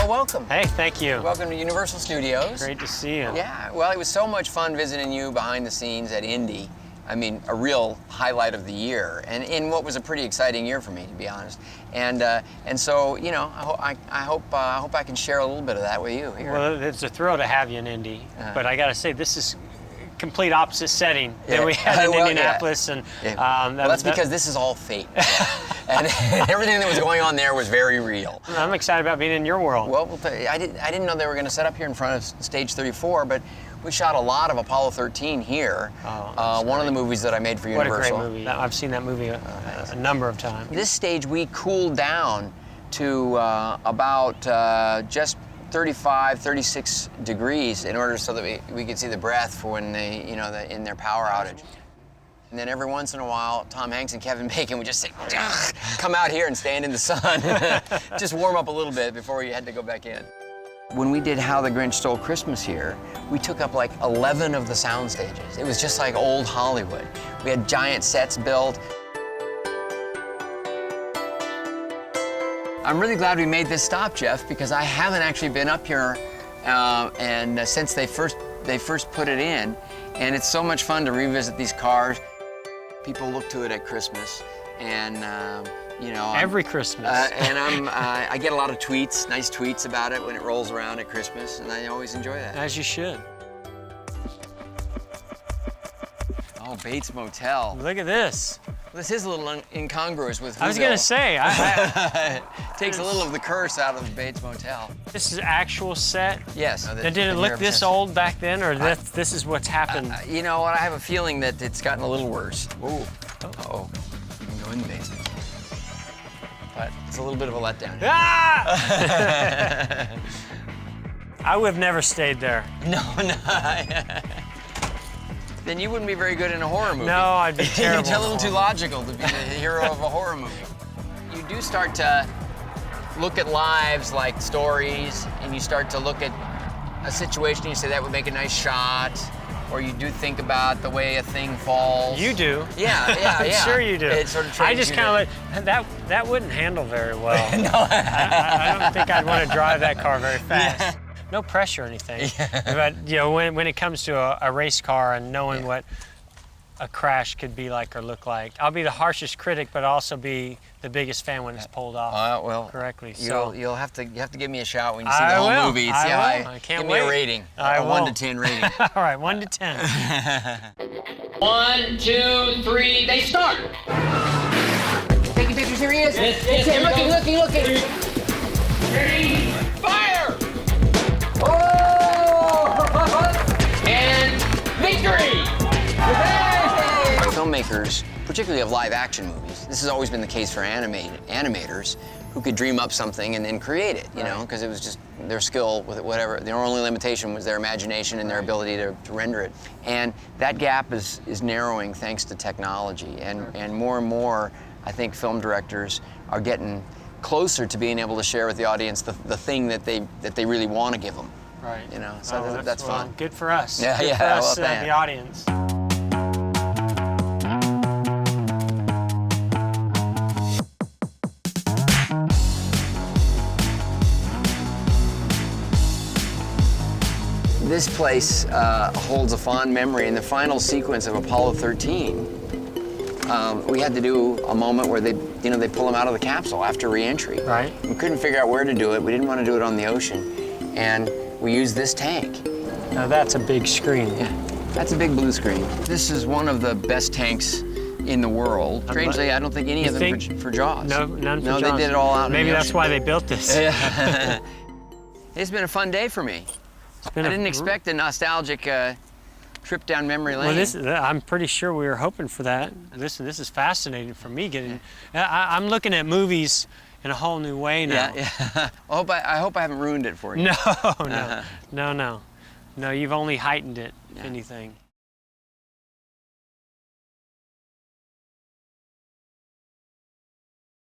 Welcome. Hey, thank you. Welcome to Universal Studios. Great to see you. Yeah, well, it was so much fun visiting you behind the scenes at Indy. I mean, a real highlight of the year, and in what was a pretty exciting year for me, to be honest. And so, you know, I hope I can share a little bit of that with you here. Well, it's a thrill to have you in Indy, but I got to say, this is complete opposite setting than we had in Indianapolis, and well, that's because this is all fate, and everything that was going on there was very real. I'm excited about being in your world. Well, I didn't know they were going to set up here in front of Stage 34, but we shot a lot of Apollo 13 here. One of the movies that I made for Universal. What a great movie! I've seen that movie a number of times. This stage we cooled down to about just 35, 36 degrees in order so that we could see the breath for when they, you know, in their power outage. And then every once in a while, Tom Hanks and Kevin Bacon would just say, come out here and stand in the sun. Just warm up a little bit before you had to go back in. When we did How the Grinch Stole Christmas here, we took up like 11 of the sound stages. It was just like old Hollywood. We had giant sets built. I'm really glad we made this stop, Jeff, because I haven't actually been up here and since they first put it in, and it's so much fun to revisit these cars. People look to it at Christmas, and you know, every Christmas. And I get a lot of tweets, nice tweets about it when it rolls around at Christmas, and I always enjoy that. As you should. Oh, Bates Motel. Look at this. This is a little incongruous with Whoville. I was gonna say, takes a little of the curse out of the Bates Motel. This is actual set? Yes. Now, did it look this old back then, or this is what's happened? You know what, I have a feeling that it's gotten a little worse. Ooh. Uh-oh. You can go in the basement. But it's a little bit of a letdown. Ah! I would have never stayed there. No. Then you wouldn't be very good in a horror movie. No, I'd be terrible. You're a little too logical to be the hero of a horror movie. You do start to look at lives like stories, and you start to look at a situation and you say that would make a nice shot, or you do think about the way a thing falls. You do. Yeah. I'm sure you do. It sort of I just kind of that wouldn't handle very well. No. I don't think I'd want to drive that car very fast. Yeah. No pressure or anything. Yeah. But you know, when it comes to a race car and knowing what a crash could be like or look like, I'll be the harshest critic, but I'll also be the biggest fan when it's pulled off correctly. So you'll have to give me a shout when you see the whole movie. I can't wait. Give me a rating. A 1 to 10 rating. All right, 1 to 10. 1, 2, 3, they start. Taking pictures, here he is. Yes, looking. Ready, fire! Oh! And victory! Filmmakers, particularly of live action movies, this has always been the case for animators who could dream up something and then create it, you know, because it was just their skill with it, whatever. Their only limitation was their imagination and their ability to render it. And that gap is narrowing thanks to technology. And more, I think film directors are getting closer to being able to share with the audience the thing that they really want to give them. Right. You know, so that's fun. Good for us. Yeah, good yeah. For us, well, the audience. This place holds a fond memory. In the final sequence of Apollo 13, we had to do a moment where they pull him out of the capsule after re-entry. Right. We couldn't figure out where to do it. We didn't want to do it on the ocean, and we used this tank. Now that's a big screen. Yeah, that's a big blue screen. This is one of the best tanks in the world. Strangely, I don't think any of them for Jaws. No, none for Jaws. No, they did it all out in the ocean. Maybe that's why they built this. It's been a fun day for me. I didn't expect a nostalgic trip down memory lane. Well, I'm pretty sure we were hoping for that. This is fascinating for me. I'm looking at movies in a whole new way now. Yeah. I hope I haven't ruined it for you. No, you've only heightened it, if anything.